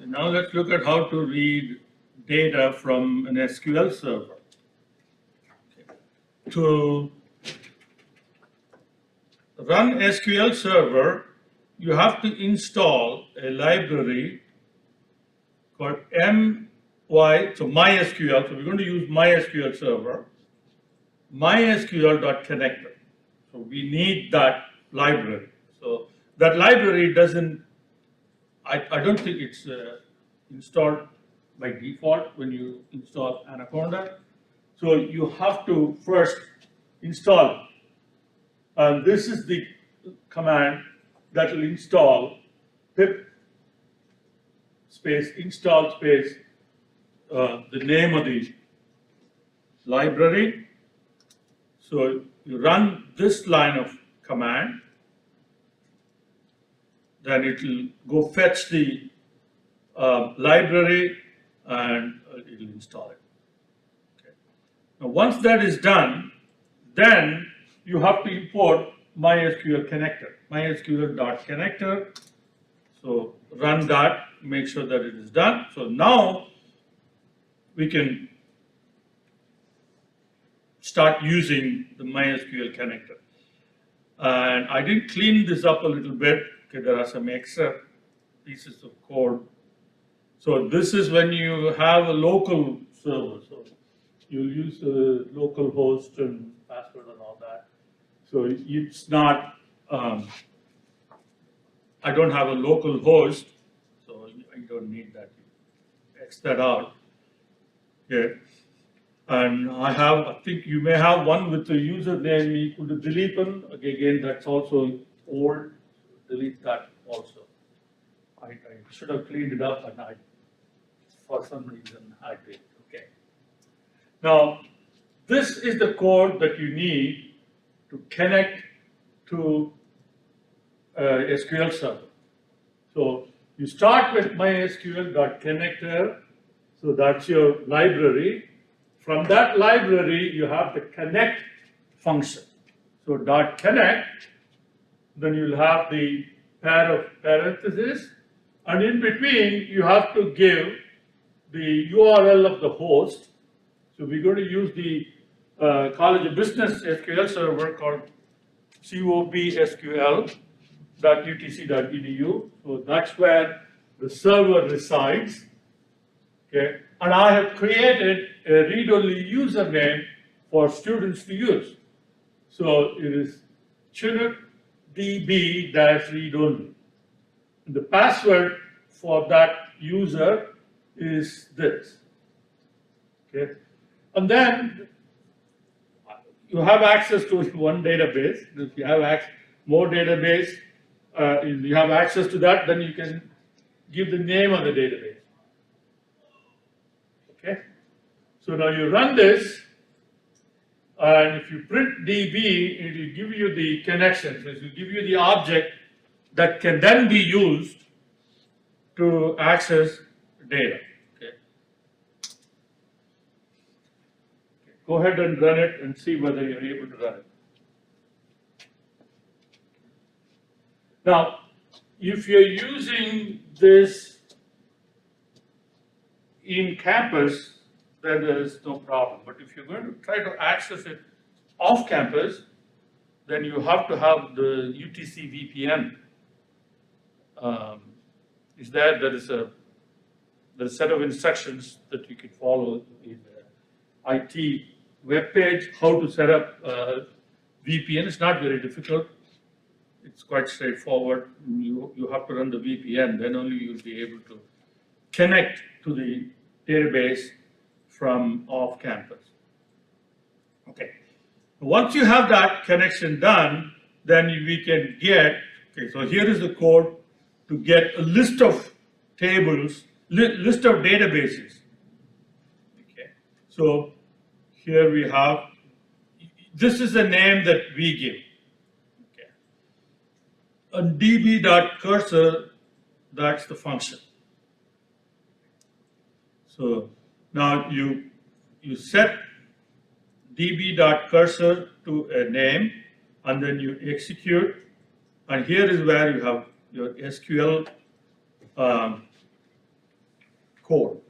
Now let's look at how to read data from an SQL server. To run SQL server, you have to install a library called so MySQL. So we're going to use MySQL server, mysql.connector. So we need that library. So that library doesn't, I don't think it's installed by default when you install Anaconda. So you have to first install it. And this is the command that will install pip space install space the name of the library. So you run this line of command, then it will go fetch the library and it will install it. Okay. Now once that is done, then you have to import MySQL connector, mysql.connector. So run that, make sure that it is done. So now we can start using the MySQL connector. And I did clean this up a little bit. Okay, there are some extra pieces of code. So this is when you have a local server. So you'll use a local host and password and all that. So it's not, I don't have a local host, so I don't need that. X that out. Okay. And I think you may have one with the username equal to Dileepan. Again, that's also old. Delete that also. I should have cleaned it up, and for some reason, I did. Okay. Now, this is the code that you need to connect to SQL server. So you start with mysql.connector. So that's your library. From that library, you have the connect function. So .connect, then you'll have the pair of parentheses, and in between, you have to give the URL of the host. So we're going to use the College of Business SQL server called cobsql.utc.edu. So that's where the server resides. Okay, and I have created a read-only username for students to use. So it is Chinook db-read-only. And the password for that user is this. Okay, and then you have access to one database. If you have more database, you have access to that, then you can give the name of the database. Okay, so now you run this, and if you print db, it will give you the connection. So it will give you the object that can then be used to access data. Okay. Go ahead and run it and see whether you're able to run it. Now, if you're using this in campus, then there is no problem. But if you're going to try to access it off campus, then you have to have the UTC VPN. There is a set of instructions that you can follow in the IT webpage, how to set up VPN. It's not very difficult. It's quite straightforward. You have to run the VPN, then only you'll be able to connect to the database from off campus. Okay. Once you have that connection done, then we can get, okay, so here is the code to get a list of tables, list of databases. Okay. So here we have, this is the name that we give. Okay. And db.cursor, that's the function. So now you set db.cursor to a name, and then you execute, and here is where you have your SQL code.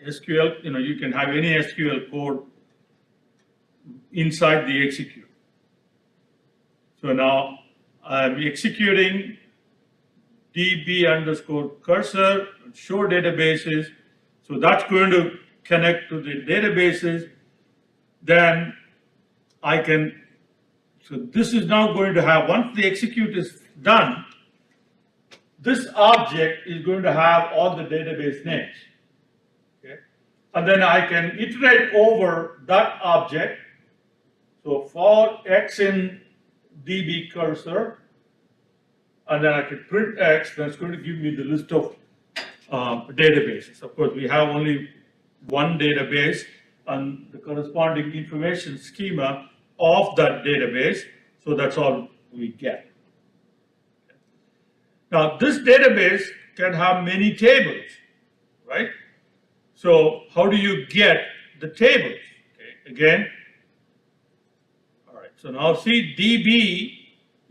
SQL, you can have any SQL code inside the execute. So now I'm executing db underscore cursor, show databases. So that's going to connect to the databases. Then I can, so this is now going to have, once the execute is done, this object is going to have all the database names. Okay? And then I can iterate over that object. So for x in db cursor, and then I can print x, that's going to give me the list of databases. Of course, we have only one database and the corresponding information schema of that database. So that's all we get. Now, this database can have many tables, right? So how do you get the tables? Okay, again, all right, so now see db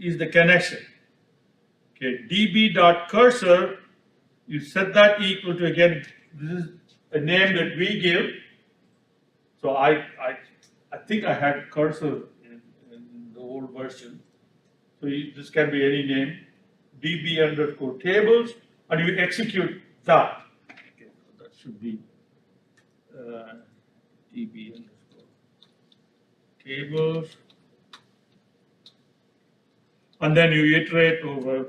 is the connection. Okay, db.cursor, you set that equal to, again, this is a name that we give. So I think I had cursor in the old version. So this can be any name, db underscore tables, and you execute that. Okay, so that should be db underscore tables. And then you iterate over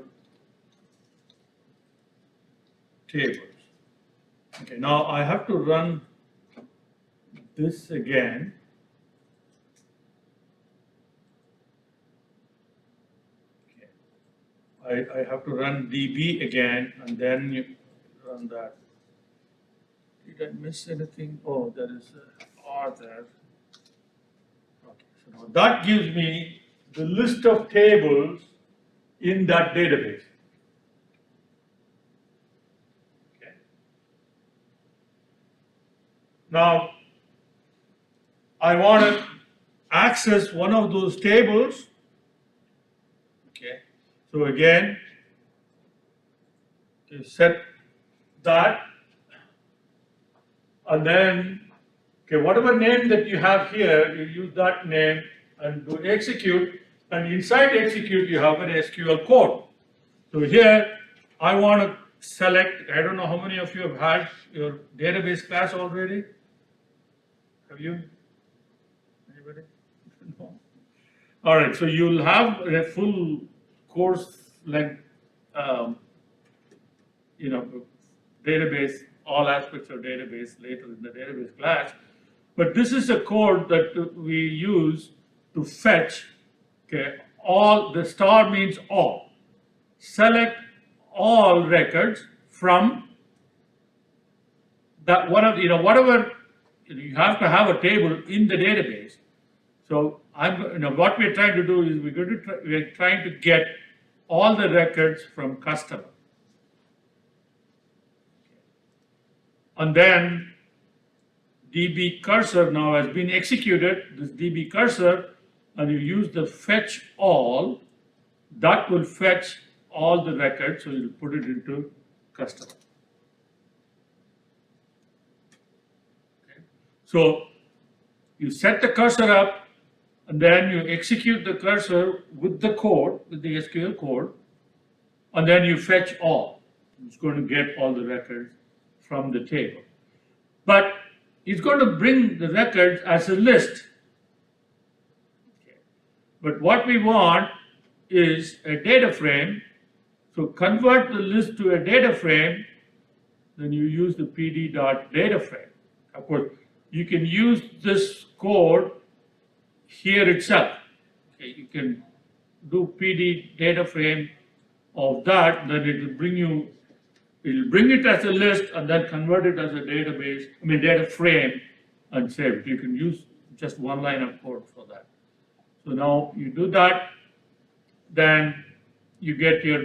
tables. Okay, now I have to run this again. Okay. I have to run db again, and then you run that. Did I miss anything? Oh, there is a R there. Okay, so now that gives me the list of tables in that database. Okay. Now, I want to access one of those tables. Okay. So again, you set that, and then, okay, whatever name that you have here, you use that name and do execute, and inside execute you have an SQL code. So here, I want to select, I don't know how many of you have had your database class already? Have you? Anybody? No. All right, so you'll have a full course length, database, all aspects of database later in the database class. But this is a code that we use to fetch, okay, all, the star means all. Select all records from that one of, whatever, you have to have a table in the database. So what we're trying to do is we're trying to get all the records from customer. And then db cursor now has been executed, this db cursor, and you use the fetch all, that will fetch all the records, so you'll put it into customer. Okay. So you set the cursor up, and then you execute the cursor with the code, with the SQL code, and then you fetch all. It's going to get all the records from the table. But it's going to bring the records as a list. Okay. But what we want is a data frame. So convert the list to a data frame, then you use the pd.dataframe. Of course, you can use this code here itself. Okay, you can do pd data frame of that, then it will bring it as a list and then convert it as a database, data frame, and save it. You can use just one line of code for that. So now you do that, then you get your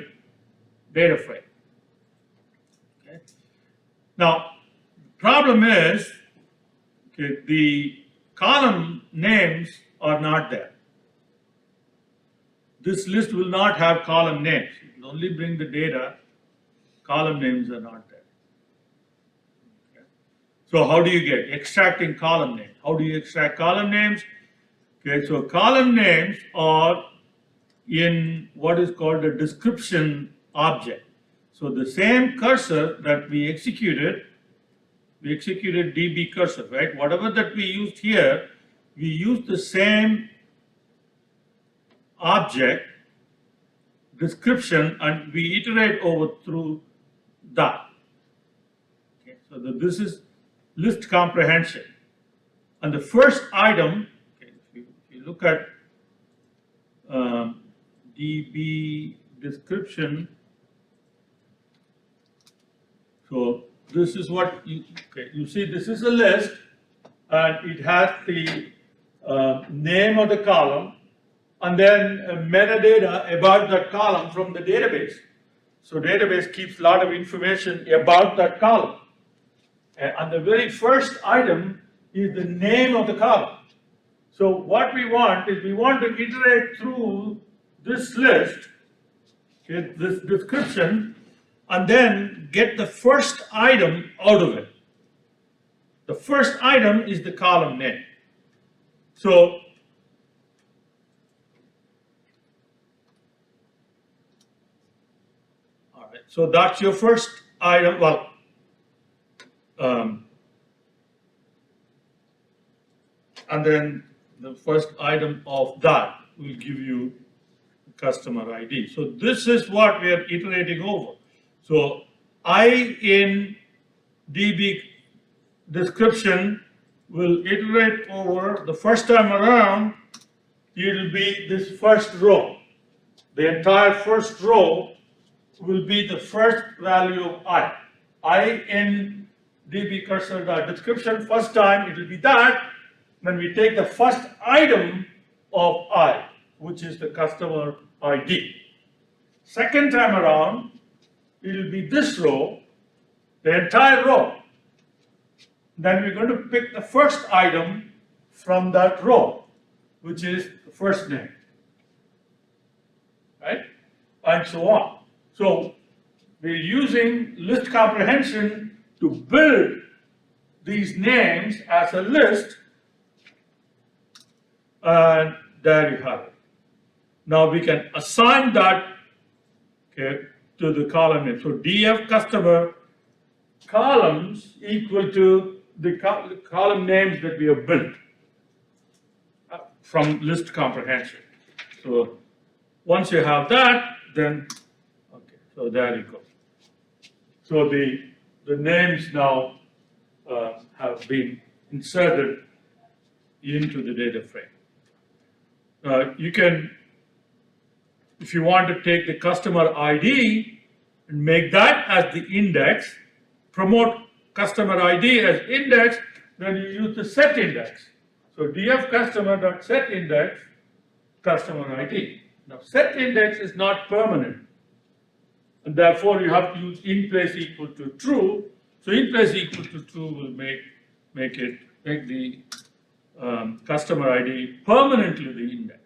data frame. Okay. Now, the problem is, okay, the column names are not there. This list will not have column names. It will only bring the data. Column names are not there. So how do you get extracting column name? How do you extract column names? Okay, so column names are in what is called a description object. So the same cursor that we executed DB cursor, right? Whatever that we used here, we used the same object description and we iterate over through that. Okay, so this is list comprehension. And the first item, okay, if you look at DB description, so this is what you see, this is a list and it has the name of the column and then metadata about that column from the database. So database keeps a lot of information about that column. And the very first item is the name of the column. So what we want is we want to iterate through this list, okay, this description, and then get the first item out of it. The first item is the column name. So all right, so that's your first item. Well, and then the first item of that will give you customer ID. So this is what we are iterating over. So I in DB description will iterate over the first time around, it will be this first row. The entire first row will be the first value of I. I in DB cursor description, first time it will be that. When we take the first item of I, which is the customer ID. Second time around, it will be this row, the entire row. Then we're going to pick the first item from that row, which is the first name, right? And so on. So we're using list comprehension to build these names as a list, and there you have it. Now we can assign that, okay, to the column name. So DF customer columns equal to the column names that we have built from list comprehension. So once you have that, then, okay, so there you go. So the names now have been inserted into the data frame. You can, if you want to take the customer ID and make that as the index, promote customer ID as index, then you use the set index. So df customer.set index customer ID. Now set index is not permanent, and therefore you have to use in place equal to true. So in place equal to true will make the customer ID permanently the index.